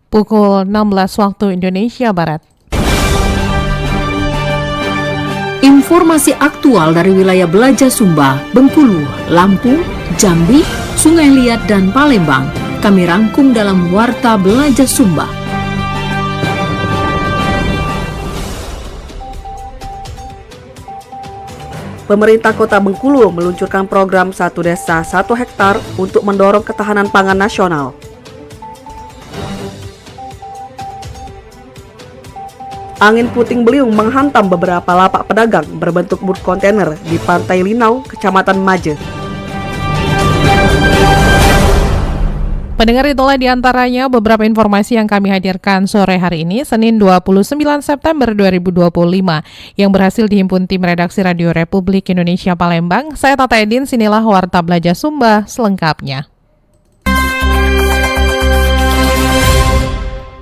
pukul 16 waktu Indonesia Barat. Informasi aktual dari wilayah Belaja Sumba, Bengkulu, Lampung, Jambi, Sungai Liat, dan Palembang. Kami rangkum dalam Warta Belaja Sumba. Pemerintah Kota Bengkulu meluncurkan program 1 Desa 1 Hektar untuk mendorong ketahanan pangan nasional. Angin puting beliung menghantam beberapa lapak pedagang berbentuk booth kontainer di Pantai Linau, Kecamatan Maje. Pendengar, itulah diantaranya beberapa informasi yang kami hadirkan sore hari ini, Senin 29 September 2025, yang berhasil dihimpun tim redaksi Radio Republik Indonesia Palembang. Saya Tata Edin, sinilah Warta Belaja Sumba selengkapnya.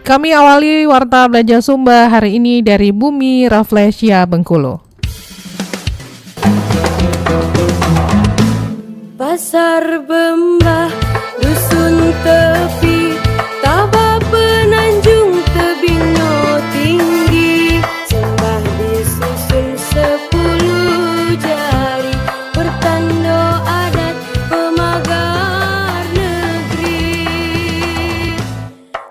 Kami awali Warta Belaja Sumba hari ini dari Bumi Rafflesia, Bengkulu. Pasar Bembah, dusun tepi, Tabah Penanjung, tebing no tinggi, sembah disusun 10 jari, pertanda adat pemagar negeri.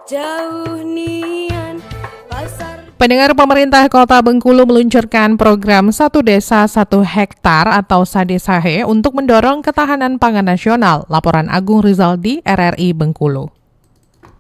Jauh nian pasar. Pendengar, pemerintah Kota Bengkulu meluncurkan program 1 Desa 1 Hektar atau SADESAHE untuk mendorong ketahanan pangan nasional. Laporan Agung Rizaldi, RRI Bengkulu.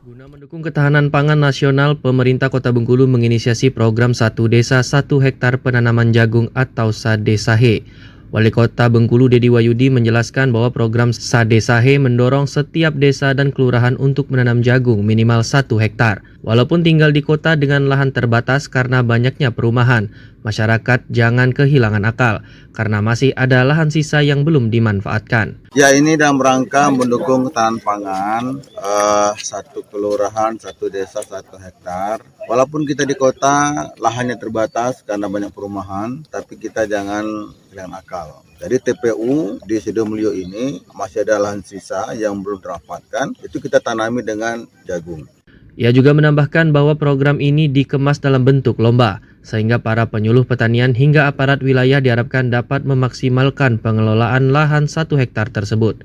Guna mendukung ketahanan pangan nasional, pemerintah Kota Bengkulu menginisiasi program 1 Desa 1 Hektar penanaman jagung atau SADESAHE. Wali Kota Bengkulu Dedi Wahyudi menjelaskan bahwa program SADESAHE mendorong setiap desa dan kelurahan untuk menanam jagung minimal 1 hektar. Walaupun tinggal di kota dengan lahan terbatas karena banyaknya perumahan, masyarakat jangan kehilangan akal karena masih ada lahan sisa yang belum dimanfaatkan. Ya, ini dalam rangka mendukung ketahanan pangan, 1 kelurahan, 1 desa, 1 hektar. Walaupun kita di kota, lahannya terbatas karena banyak perumahan, tapi kita jangan kehilangan akal. Jadi TPU di Sidomulyo ini masih ada lahan sisa yang belum termanfaatkan, itu kita tanami dengan jagung. Ia juga menambahkan bahwa program ini dikemas dalam bentuk lomba, sehingga para penyuluh pertanian hingga aparat wilayah diharapkan dapat memaksimalkan pengelolaan lahan 1 hektar tersebut.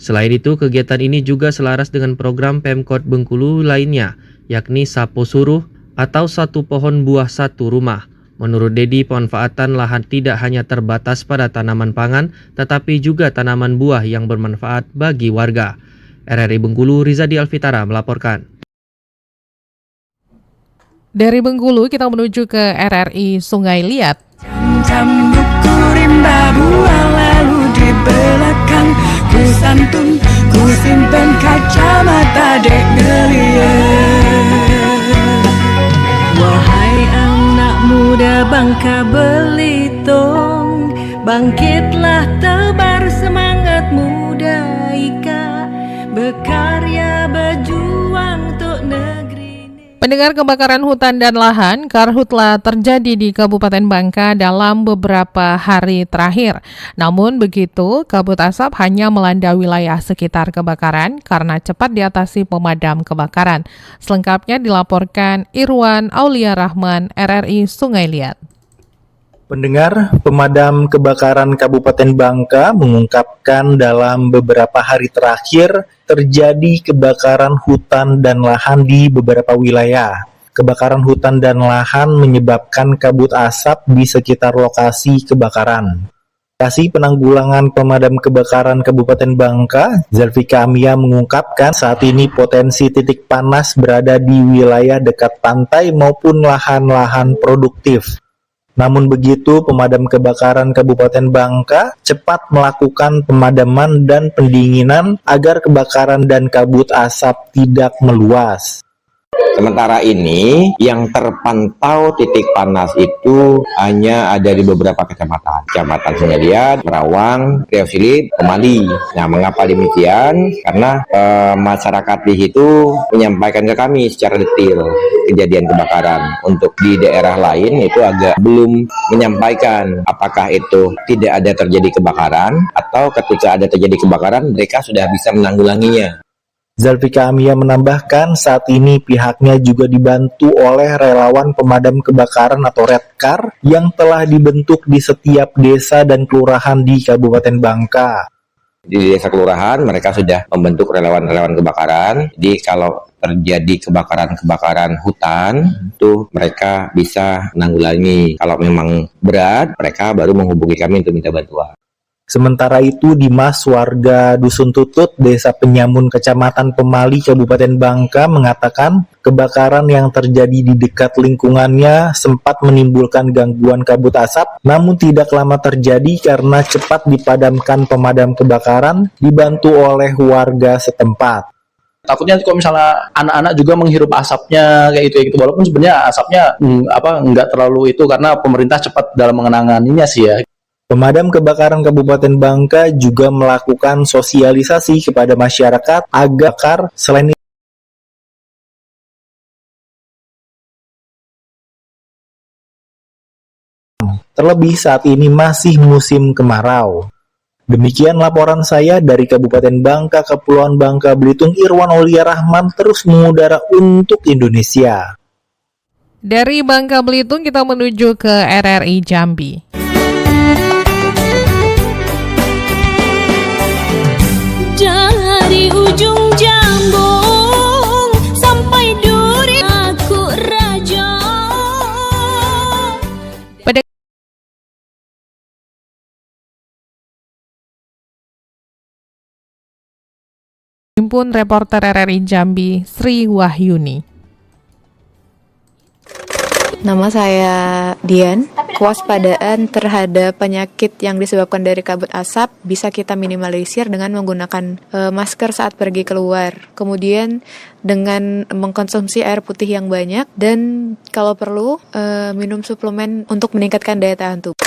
Selain itu, kegiatan ini juga selaras dengan program Pemkot Bengkulu lainnya, yakni Sapo Suruh atau 1 pohon buah 1 rumah. Menurut Dedi, pemanfaatan lahan tidak hanya terbatas pada tanaman pangan, tetapi juga tanaman buah yang bermanfaat bagi warga. RRI Bengkulu, Rizadi Alfitara melaporkan. Dari Bengkulu kita menuju ke RRI Sungai Liat. Jam buku rimba buang lalu di belakang, ku santun, ku simpen kacamata dek ngeliat. Wahai anak muda Bangka Belitung, bangkitlah tebar semangat muda Ika, berkarya berjuang untuk negeri. Pendengar, kebakaran hutan dan lahan karhutla terjadi di Kabupaten Bangka dalam beberapa hari terakhir. Namun begitu, kabut asap hanya melanda wilayah sekitar kebakaran karena cepat diatasi pemadam kebakaran. Selengkapnya dilaporkan Irwan Aulia Rahman, RRI Sungai Liat. Pendengar, pemadam kebakaran Kabupaten Bangka mengungkapkan dalam beberapa hari terakhir terjadi kebakaran hutan dan lahan di beberapa wilayah. Kebakaran hutan dan lahan menyebabkan kabut asap di sekitar lokasi kebakaran. Kasih Penanggulangan Pemadam Kebakaran Kabupaten Bangka, Zelvika Amia mengungkapkan saat ini potensi titik panas berada di wilayah dekat pantai maupun lahan-lahan produktif. Namun begitu, pemadam kebakaran Kabupaten Bangka cepat melakukan pemadaman dan pendinginan agar kebakaran dan kabut asap tidak meluas. Sementara ini yang terpantau titik panas itu hanya ada di beberapa kecamatan. Kecamatan Sungai Liat, Merawang, Riau Silid, Kemali. Nah, mengapa demikian? Karena masyarakat di situ menyampaikan ke kami secara detail kejadian kebakaran. Untuk di daerah lain itu agak belum menyampaikan apakah itu tidak ada terjadi kebakaran atau ketika ada terjadi kebakaran mereka sudah bisa menanggulanginya. Zalfika Amia menambahkan saat ini pihaknya juga dibantu oleh relawan pemadam kebakaran atau Redkar yang telah dibentuk di setiap desa dan kelurahan di Kabupaten Bangka. Di desa kelurahan mereka sudah membentuk relawan-relawan kebakaran. Jadi kalau terjadi kebakaran hutan itu mereka bisa menanggulangi. Kalau memang berat mereka baru menghubungi kami untuk minta bantuan. Sementara itu, Dimas, warga Dusun Tutut, Desa Penyamun, Kecamatan Pemali, Kabupaten Bangka, mengatakan kebakaran yang terjadi di dekat lingkungannya sempat menimbulkan gangguan kabut asap, namun tidak lama terjadi karena cepat dipadamkan pemadam kebakaran, dibantu oleh warga setempat. Takutnya kalau misalnya anak-anak juga menghirup asapnya kayak gitu, walaupun sebenarnya asapnya nggak terlalu itu karena pemerintah cepat dalam mengenanganinya sih ya. Pemadam kebakaran Kabupaten Bangka juga melakukan sosialisasi kepada masyarakat agar selain terlebih saat ini masih musim kemarau. Demikian laporan saya dari Kabupaten Bangka, Kepulauan Bangka Belitung. Irwan Aulia Rahman terus mengudara untuk Indonesia. Dari Bangka Belitung kita menuju ke RRI Jambi. Dari ujung Jambung sampai Duri aku raja. Himpun reporter RRI Jambi, Sri Wahyuni. Nama saya Dian. Kewaspadaan terhadap penyakit yang disebabkan dari kabut asap bisa kita minimalisir dengan menggunakan masker saat pergi keluar. Kemudian dengan mengkonsumsi air putih yang banyak dan kalau perlu minum suplemen untuk meningkatkan daya tahan tubuh.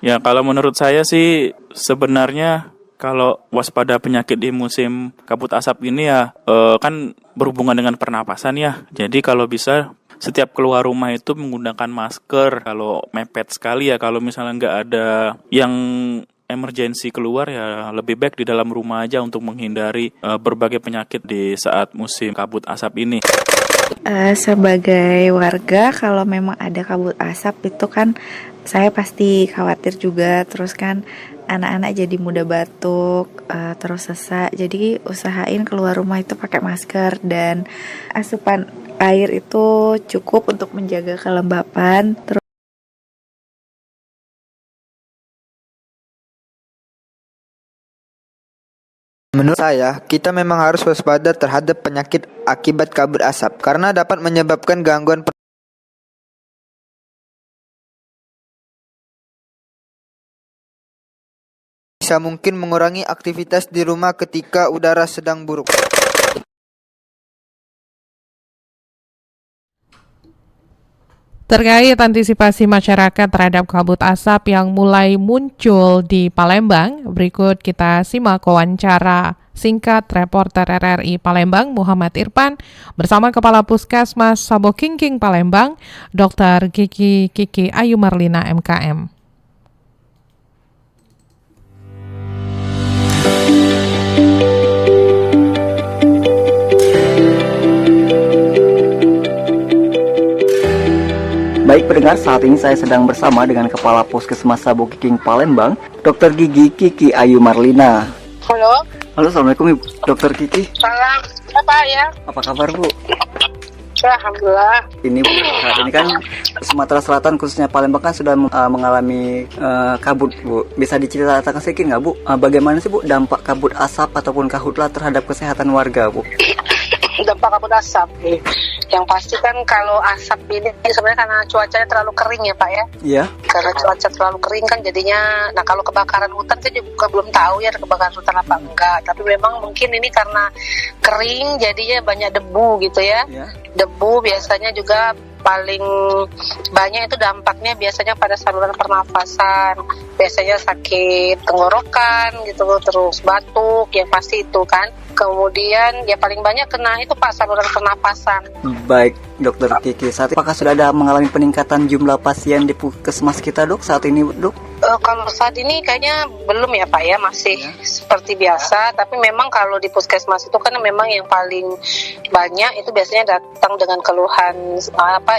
Ya, kalau menurut saya sih sebenarnya kalau waspada penyakit di musim kabut asap ini ya kan berhubungan dengan pernapasan ya. Jadi kalau bisa setiap keluar rumah itu menggunakan masker. Kalau mepet sekali ya, kalau misalnya nggak ada yang emergensi keluar ya lebih baik di dalam rumah aja untuk menghindari berbagai penyakit di saat musim kabut asap ini. Sebagai warga kalau memang ada kabut asap itu kan saya pasti khawatir juga, terus kan anak-anak jadi mudah batuk, terus sesak. Jadi usahain keluar rumah itu pakai masker dan asupan air itu cukup untuk menjaga kelembapan. Menurut saya, kita memang harus waspada terhadap penyakit akibat kabut asap karena dapat menyebabkan gangguan bisa mungkin mengurangi aktivitas di rumah ketika udara sedang buruk. Terkait antisipasi masyarakat terhadap kabut asap yang mulai muncul di Palembang, berikut kita simak wawancara singkat reporter RRI Palembang Muhammad Irfan bersama Kepala Puskesmas Sabokingking Palembang, Dr. Kiki Ayu Marlina MKM. Baik pendengar, saat ini saya sedang bersama dengan Kepala Puskesmas Sabokingking Palembang, Dr. Kiki Ayu Marlina. Halo. Halo, Assalamualaikum Ibu. Dr. Kiki. Salam. Apa ya? Apa kabar Bu? Alhamdulillah. Ini Bu, saat ini kan Sumatera Selatan khususnya Palembang kan sudah mengalami kabut Bu. Bisa diceritakan sedikit nggak Bu? Bagaimana sih Bu dampak kabut asap ataupun karhutlah terhadap kesehatan warga Bu? Dampak kabut asap. Yang pasti kan kalau asap ini sebenarnya karena cuacanya terlalu kering ya Pak ya. Iya. Karena cuaca terlalu kering kan jadinya, nah kalau kebakaran hutan saya juga belum tahu ya ada kebakaran hutan apa enggak. Tapi memang mungkin ini karena kering jadinya banyak debu gitu ya. Debu biasanya juga paling banyak itu dampaknya biasanya pada saluran pernafasan, biasanya sakit tenggorokan gitu, terus batuk yang pasti itu kan. Kemudian ya paling banyak kena itu Pak saluran pernapasan. Baik Dokter Kiki, saat ini apakah sudah ada mengalami peningkatan jumlah pasien di puskesmas kita Dok saat ini Dok? Kalau saat ini kayaknya belum ya Pak ya, masih seperti biasa. Tapi memang kalau di puskesmas itu kan memang yang paling banyak itu biasanya datang dengan keluhan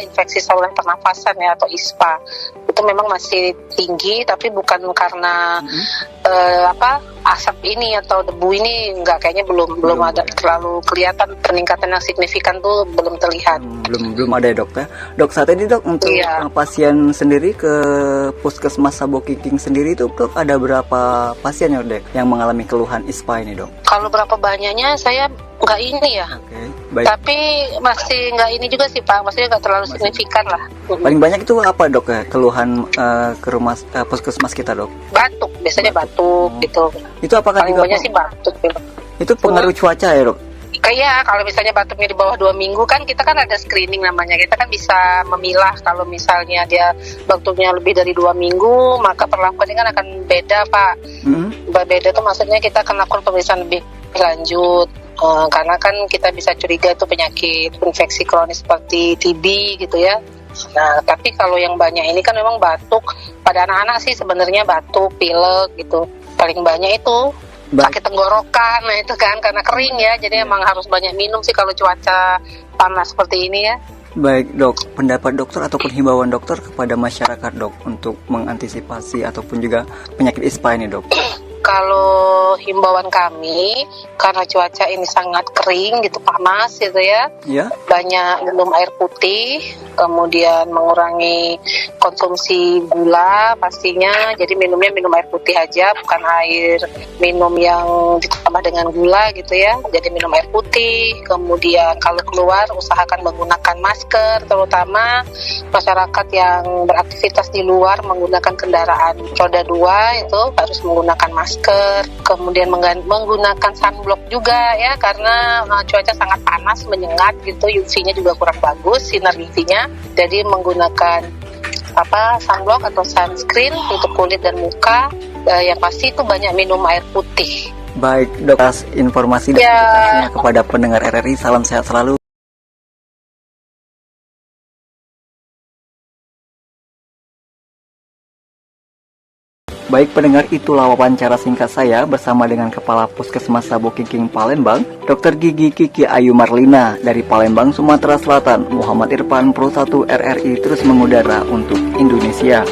infeksi saluran pernafasan ya, atau ISPA. Itu memang masih tinggi, tapi bukan karena asap ini atau debu ini kayaknya belum ada terlalu kelihatan peningkatan yang signifikan tuh belum terlihat. Belum ada ya dok ya. Dok, saat ini dok untuk pasien sendiri ke puskesmas Sabokiking sendiri itu dok ada berapa pasien ya dok yang mengalami keluhan ISPA ini dok? Kalau berapa banyaknya saya nggak ini ya. Baik. Tapi masih nggak ini juga sih Pak, maksudnya nggak terlalu signifikan lah. Paling banyak itu apa dok ya keluhan ke rumah puskesmas kita dok? Batuk, biasanya batuk gitu. Itu apakah paling juga banyak sih batuk gitu. Itu pengaruh cuaca ya dok? Kayak kalau misalnya batuknya di bawah 2 minggu kan kita kan ada screening namanya, kita kan bisa memilah kalau misalnya dia batuknya lebih dari 2 minggu maka perlakuannya kan akan beda Pak. Beda tuh maksudnya kita akan lakukan pemeriksaan lebih lanjut. Karena kan kita bisa curiga itu penyakit infeksi kronis seperti TB gitu ya. Nah, tapi kalau yang banyak ini kan memang batuk. Pada anak-anak sih sebenarnya batuk, pilek gitu. Paling banyak itu sakit tenggorokan, nah itu kan karena kering ya. Jadi emang harus banyak minum sih kalau cuaca panas seperti ini ya. Baik dok, pendapat dokter ataupun himbauan dokter kepada masyarakat dok untuk mengantisipasi ataupun juga penyakit ISPA ini dok. Kalau himbauan kami, karena cuaca ini sangat kering gitu, panas gitu ya, banyak minum air putih, kemudian mengurangi konsumsi gula pastinya, jadi minumnya minum air putih aja, bukan air minum yang ditambah dengan gula gitu ya, jadi minum air putih, kemudian kalau keluar usahakan menggunakan masker, terutama masyarakat yang beraktivitas di luar menggunakan kendaraan roda 2 itu harus menggunakan masker, kemudian menggunakan sunblock juga ya, karena cuaca sangat panas menyengat gitu, UV-nya juga kurang bagus sinar UV-nya, jadi menggunakan sunblock atau sunscreen untuk kulit dan muka. Yang pasti itu banyak minum air putih. Baik dok, atas informasi dan edukasinya kepada pendengar RRI, salam sehat selalu. Baik pendengar, itulah wawancara singkat saya bersama dengan Kepala Puskesmas Sabokiking Palembang, Dr. Gigi Kiki Ayu Marlina dari Palembang, Sumatera Selatan. Muhammad Irfan, Pro 1 RRI terus mengudara untuk Indonesia.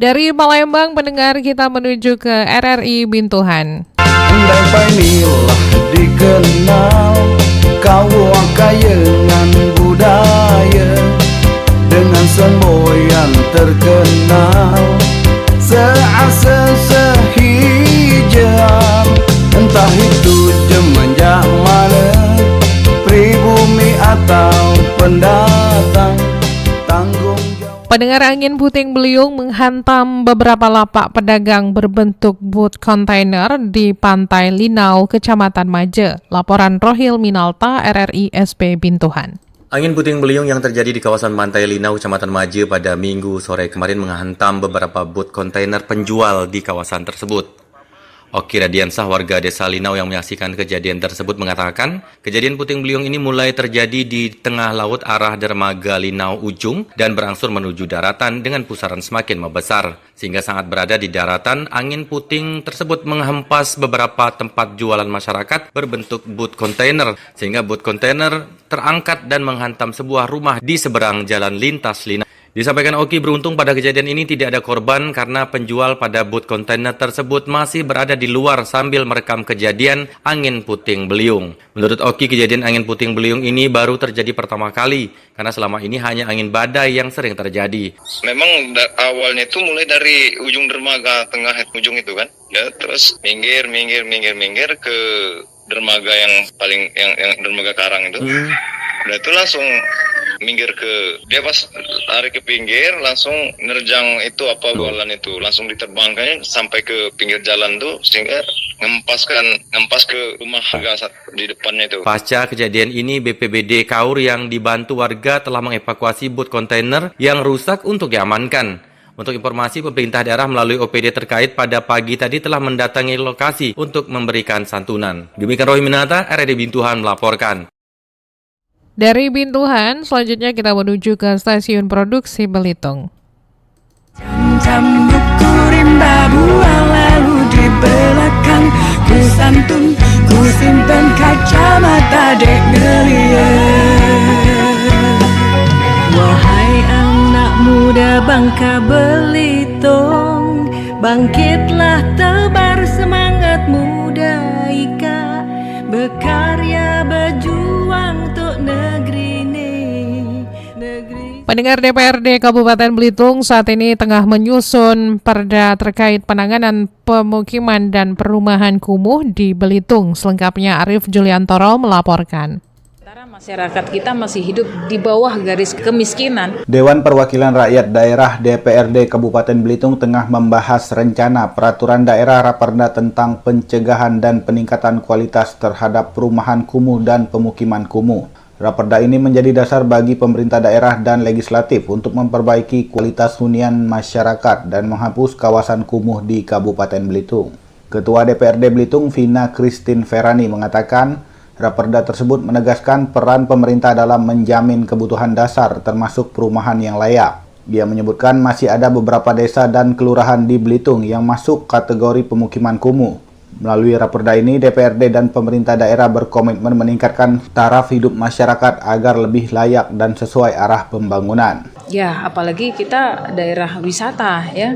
Dari Palembang, pendengar, kita menuju ke RRI Bintuhan. Andai painilah dikenal, kau kayangan budaya, dengan semboyan terkenal, seasa sehijau, entah itu jemenjak mana, pribumi atau pendatang, tanggung. Pendengar, angin puting beliung menghantam beberapa lapak pedagang berbentuk boot kontainer di Pantai Linau, Kecamatan Maje. Laporan Rohil Minalta, RRI SP Bintuhan. Angin puting beliung yang terjadi di kawasan Pantai Linau, Kecamatan Maje pada Minggu sore kemarin menghantam beberapa boot kontainer penjual di kawasan tersebut. Oki Radiansah, warga desa Linau yang menyaksikan kejadian tersebut mengatakan, kejadian puting beliung ini mulai terjadi di tengah laut arah dermaga Linau Ujung dan berangsur menuju daratan dengan pusaran semakin membesar. Sehingga sangat berada di daratan, angin puting tersebut menghempas beberapa tempat jualan masyarakat berbentuk boot kontainer, sehingga boot kontainer terangkat dan menghantam sebuah rumah di seberang jalan lintas Linau. Disampaikan Oki, beruntung pada kejadian ini tidak ada korban karena penjual pada boot kontainer tersebut masih berada di luar sambil merekam kejadian angin puting beliung. Menurut Oki, kejadian angin puting beliung ini baru terjadi pertama kali karena selama ini hanya angin badai yang sering terjadi. Memang awalnya itu mulai dari ujung dermaga tengah ujung itu kan, ya, terus minggir ke dermaga yang paling yang dermaga Karang itu. Udah itu langsung minggir ke, dia pas lari ke pinggir langsung nerjang itu bualan itu, langsung diterbangkannya sampai ke pinggir jalan tuh, sehingga ngempas ke rumah warga di depannya itu. Pasca kejadian ini, BPBD Kaur yang dibantu warga telah mengevakuasi boot kontainer yang rusak untuk diamankan. Untuk informasi, pemerintah daerah melalui OPD terkait pada pagi tadi telah mendatangi lokasi untuk memberikan santunan. Demikian Roy Minata, RRD Bintuhan melaporkan. Dari Bintuhan, selanjutnya kita menuju ke stasiun produksi Belitung. Jam buku rimba buang lalu di belakang, ku santun, ku simpen kacamata dek ngeliat. Wahai anak muda Bangka Belitung, bangkitlah tebar semangat muda ika, berkarya berjuang untuk negeri ini. Pendengar DPRD Kabupaten Belitung saat ini tengah menyusun perda terkait penanganan pemukiman dan perumahan kumuh di Belitung. Selengkapnya Arif Juliantoro melaporkan. Masyarakat kita masih hidup di bawah garis kemiskinan. Dewan Perwakilan Rakyat Daerah DPRD Kabupaten Belitung tengah membahas rencana peraturan daerah Raperda tentang pencegahan dan peningkatan kualitas terhadap perumahan kumuh dan pemukiman kumuh. Raperda ini menjadi dasar bagi pemerintah daerah dan legislatif untuk memperbaiki kualitas hunian masyarakat dan menghapus kawasan kumuh di Kabupaten Belitung. Ketua DPRD Belitung Vina Christine Ferani mengatakan, Raperda tersebut menegaskan peran pemerintah dalam menjamin kebutuhan dasar termasuk perumahan yang layak. Dia menyebutkan masih ada beberapa desa dan kelurahan di Belitung yang masuk kategori pemukiman kumuh. Melalui Raperda ini, DPRD dan pemerintah daerah berkomitmen meningkatkan taraf hidup masyarakat agar lebih layak dan sesuai arah pembangunan. Ya, apalagi kita daerah wisata ya.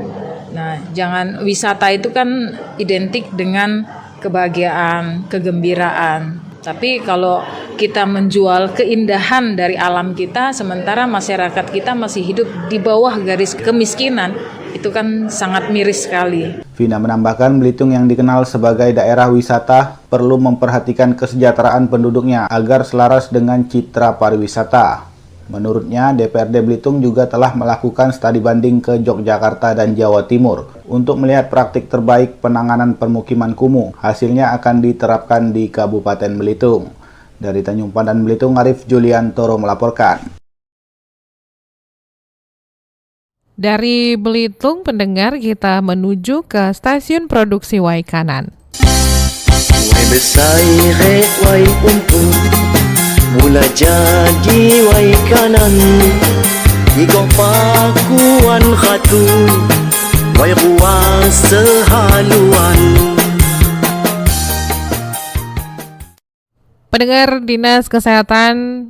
Nah, jangan wisata itu kan identik dengan kebahagiaan, kegembiraan. Tapi kalau kita menjual keindahan dari alam kita, sementara masyarakat kita masih hidup di bawah garis kemiskinan, itu kan sangat miris sekali. Vina menambahkan Belitung yang dikenal sebagai daerah wisata perlu memperhatikan kesejahteraan penduduknya agar selaras dengan citra pariwisata. Menurutnya, DPRD Belitung juga telah melakukan studi banding ke Yogyakarta dan Jawa Timur untuk melihat praktik terbaik penanganan permukiman kumuh. Hasilnya akan diterapkan di Kabupaten Belitung. Dari Tanjung Pandan Belitung, Arif Juliantoro melaporkan. Dari Belitung, pendengar, kita menuju ke stasiun produksi Waikanan. Wai besai wai untung, mula jadi Waikanan, igok pakuan khatu, wai ruang sehaluan. Pendengar, Dinas Kesehatan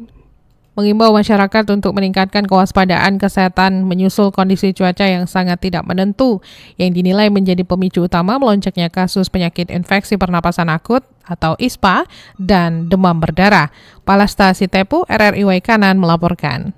mengimbau masyarakat untuk meningkatkan kewaspadaan kesehatan menyusul kondisi cuaca yang sangat tidak menentu yang dinilai menjadi pemicu utama melonjaknya kasus penyakit infeksi pernapasan akut atau ISPA dan demam berdarah. Palasta Sitepu, RRI Waikanan melaporkan.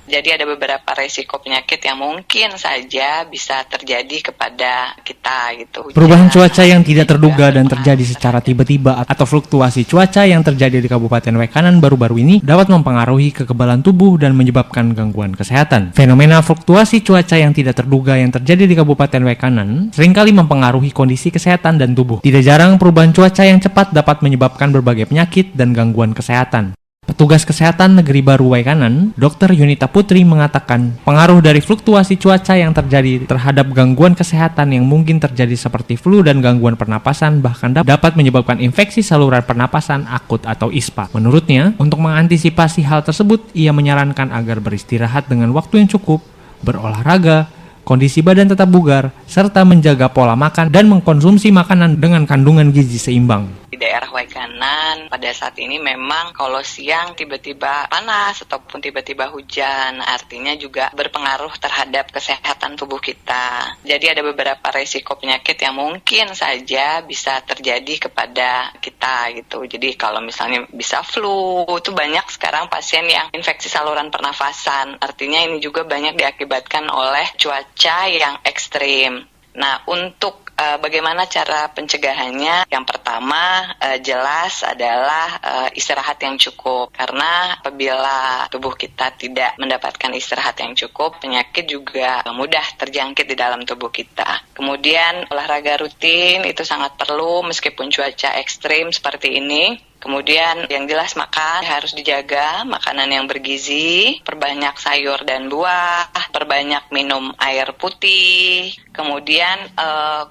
Jadi ada beberapa resiko penyakit yang mungkin saja bisa terjadi kepada kita gitu. Perubahan cuaca yang tidak terduga dan terjadi secara tiba-tiba atau fluktuasi cuaca yang terjadi di Kabupaten Waikanan baru-baru ini dapat mempengaruhi kekebalan tubuh dan menyebabkan gangguan kesehatan. Fenomena fluktuasi cuaca yang tidak terduga yang terjadi di Kabupaten Waikanan seringkali mempengaruhi kondisi kesehatan dan tubuh. Tidak jarang perubahan cuaca yang cepat dapat menyebabkan berbagai penyakit dan gangguan kesehatan. Petugas Kesehatan Negeri Baru Waikanan, Dr. Yunita Putri mengatakan pengaruh dari fluktuasi cuaca yang terjadi terhadap gangguan kesehatan yang mungkin terjadi seperti flu dan gangguan pernapasan bahkan dapat menyebabkan infeksi saluran pernapasan akut atau ISPA. Menurutnya, untuk mengantisipasi hal tersebut, ia menyarankan agar beristirahat dengan waktu yang cukup, berolahraga, kondisi badan tetap bugar, serta menjaga pola makan dan mengkonsumsi makanan dengan kandungan gizi seimbang. Di daerah Waikanan pada saat ini memang kalau siang tiba-tiba panas ataupun tiba-tiba hujan, artinya juga berpengaruh terhadap kesehatan tubuh kita. Jadi ada beberapa resiko penyakit yang mungkin saja bisa terjadi kepada kita gitu. Jadi kalau misalnya bisa flu, itu banyak sekarang pasien yang infeksi saluran pernafasan. Artinya ini juga banyak diakibatkan oleh cuaca yang ekstrim. Nah, untuk bagaimana cara pencegahannya? Yang pertama jelas adalah istirahat yang cukup. Karena apabila tubuh kita tidak mendapatkan istirahat yang cukup, penyakit juga mudah terjangkit di dalam tubuh kita. Kemudian olahraga rutin itu sangat perlu meskipun cuaca ekstrim seperti ini. Kemudian yang jelas makan harus dijaga, makanan yang bergizi, perbanyak sayur dan buah, perbanyak minum air putih, kemudian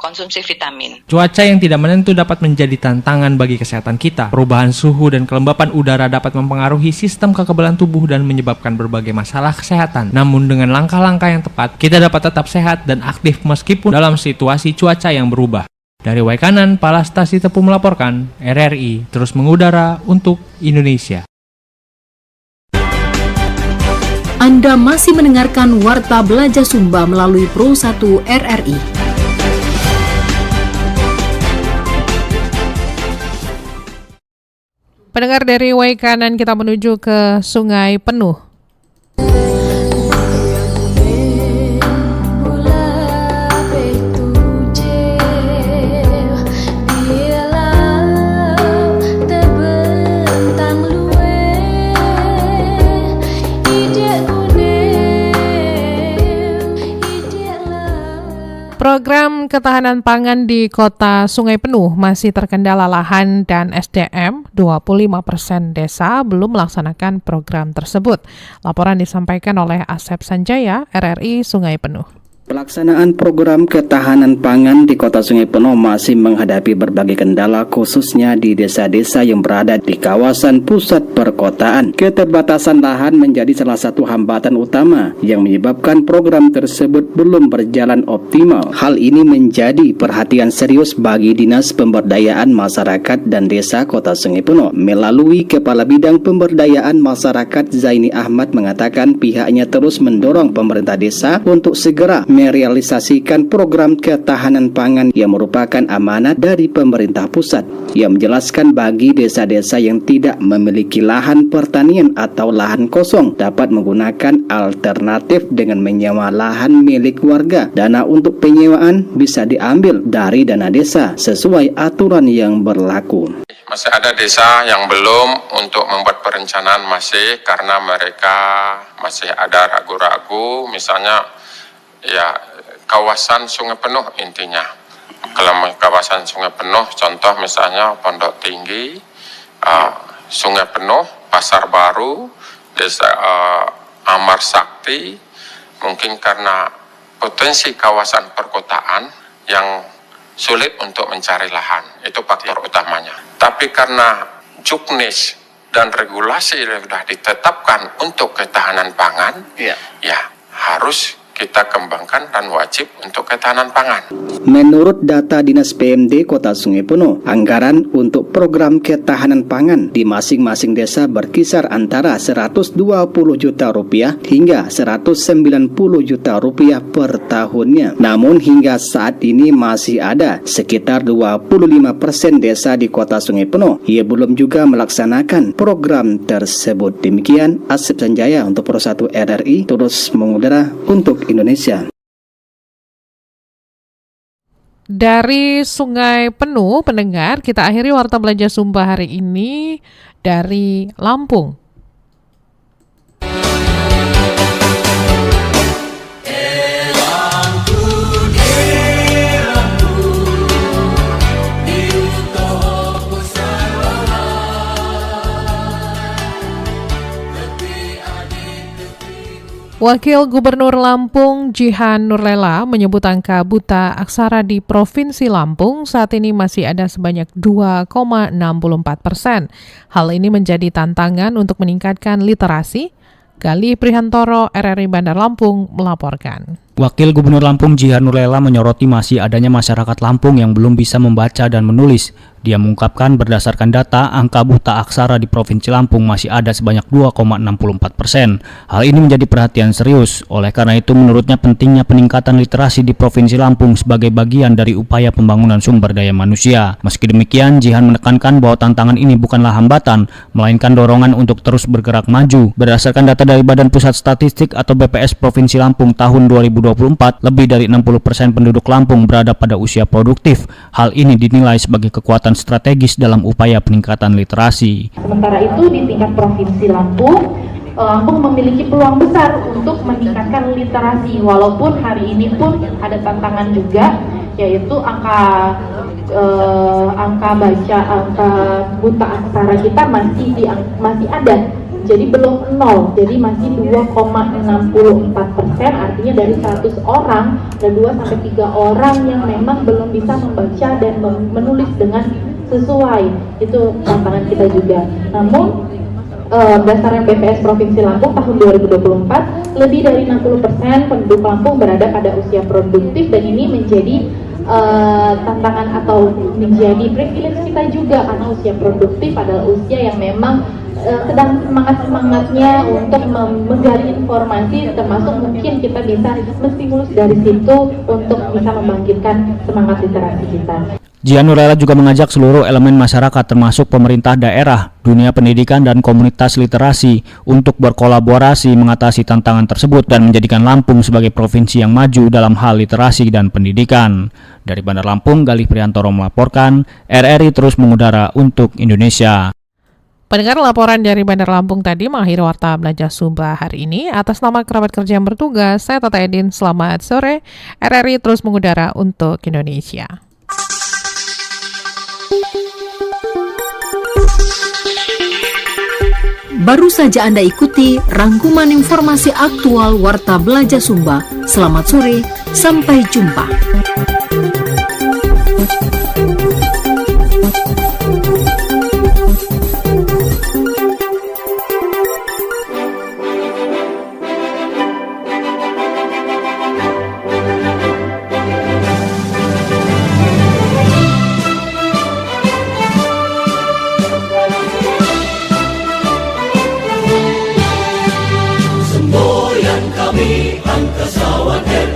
konsumsi vitamin. Cuaca yang tidak menentu dapat menjadi tantangan bagi kesehatan kita. Perubahan suhu dan kelembapan udara dapat mempengaruhi sistem kekebalan tubuh dan menyebabkan berbagai masalah kesehatan. Namun dengan langkah-langkah yang tepat, kita dapat tetap sehat dan aktif meskipun dalam situasi cuaca yang berubah. Dari Waikanan, Palastasi Tepu melaporkan, RRI terus mengudara untuk Indonesia. Anda masih mendengarkan Warta Belajar Sumba melalui Pro 1 RRI. Pendengar dari Waikanan, kita menuju ke Sungai Penuh. Program ketahanan pangan di Kota Sungai Penuh masih terkendala lahan dan SDM. 25% desa belum melaksanakan program tersebut. Laporan disampaikan oleh Asep Sanjaya, RRI Sungai Penuh. Pelaksanaan program ketahanan pangan di Kota Sungai Penuh masih menghadapi berbagai kendala, khususnya di desa-desa yang berada di kawasan pusat perkotaan. Keterbatasan lahan menjadi salah satu hambatan utama yang menyebabkan program tersebut belum berjalan optimal. Hal ini menjadi perhatian serius bagi Dinas Pemberdayaan Masyarakat dan Desa Kota Sungai Penuh. Melalui Kepala Bidang Pemberdayaan Masyarakat Zaini Ahmad mengatakan pihaknya terus mendorong pemerintah desa untuk segera merealisasikan program ketahanan pangan yang merupakan amanat dari pemerintah pusat. Ia menjelaskan bagi desa-desa yang tidak memiliki lahan pertanian atau lahan kosong dapat menggunakan alternatif dengan menyewa lahan milik warga. Dana untuk penyewaan bisa diambil dari dana desa sesuai aturan yang berlaku. Masih ada desa yang belum untuk membuat perencanaan masih karena mereka masih ada ragu-ragu, misalnya ya kawasan Sungai Penuh intinya. Kalau kawasan Sungai Penuh, contoh misalnya Pondok Tinggi, Sungai Penuh, Pasar Baru, Desa Amar Sakti, mungkin karena potensi kawasan perkotaan yang sulit untuk mencari lahan, itu faktor utamanya. Tapi karena juknis dan regulasi yang sudah ditetapkan untuk ketahanan pangan, ya harus kita kembangkan dan wajib untuk ketahanan pangan. Menurut data Dinas PMD Kota Sungai Penuh, anggaran untuk program ketahanan pangan di masing-masing desa berkisar antara 120 juta rupiah hingga 190 juta rupiah per tahunnya. Namun hingga saat ini masih ada sekitar 25% desa di Kota Sungai Penuh yang belum juga melaksanakan program tersebut. Demikian Asep Sanjaya untuk Pro 1 RRI terus mengudara untuk Indonesia. Dari Sungai Penuh, pendengar, kita akhiri Warta Belajar Sumba hari ini dari Lampung. Wakil Gubernur Lampung Jihan Nurlela menyebut angka buta aksara di Provinsi Lampung saat ini masih ada sebanyak 2,64%. Hal ini menjadi tantangan untuk meningkatkan literasi. Gali Prihantoro, RRI Bandar Lampung, melaporkan. Wakil Gubernur Lampung Jihan Nurlela menyoroti masih adanya masyarakat Lampung yang belum bisa membaca dan menulis. Dia mengungkapkan berdasarkan data, angka buta aksara di Provinsi Lampung masih ada sebanyak 2,64%. Hal ini menjadi perhatian serius. Oleh karena itu, menurutnya pentingnya peningkatan literasi di Provinsi Lampung sebagai bagian dari upaya pembangunan sumber daya manusia. Meski demikian, Jihan menekankan bahwa tantangan ini bukanlah hambatan, melainkan dorongan untuk terus bergerak maju. Berdasarkan data dari Badan Pusat Statistik atau BPS Provinsi Lampung tahun 2024, lebih dari 60% penduduk Lampung berada pada usia produktif. Hal ini dinilai sebagai kekuatan strategis dalam upaya peningkatan literasi. Sementara itu di tingkat Provinsi Lampung memiliki peluang besar untuk meningkatkan literasi, walaupun hari ini pun ada tantangan juga, yaitu angka buta aksara kita masih ada jadi belum 0, jadi masih 2,64%, artinya dari 100 orang ada 2-3 orang yang memang belum bisa membaca dan menulis dengan sesuai. Itu tantangan kita juga. Namun berdasarkan BPS Provinsi Lampung tahun 2024, lebih dari 60% penduduk Lampung berada pada usia produktif, dan ini menjadi tantangan atau menjadi privilege kita juga, karena usia produktif adalah usia yang memang sedang semangat-semangatnya untuk menggali informasi, termasuk mungkin kita bisa menstimulus dari situ untuk bisa membangkitkan semangat literasi kita. Jihan Nurlela juga mengajak seluruh elemen masyarakat termasuk pemerintah daerah, dunia pendidikan dan komunitas literasi untuk berkolaborasi mengatasi tantangan tersebut dan menjadikan Lampung sebagai provinsi yang maju dalam hal literasi dan pendidikan. Dari Bandar Lampung, Galih Priantoro melaporkan, RRI terus mengudara untuk Indonesia. Pendengar, laporan dari Bandar Lampung tadi mengakhiri Warta Belajar Sumba hari ini. Atas nama kerabat kerja yang bertugas, saya Tata Edin, selamat sore. RRI terus mengudara untuk Indonesia. Baru saja Anda ikuti rangkuman informasi aktual Warta Belajar Sumba. Selamat sore, sampai jumpa. Semboyan kami angkasawan RI.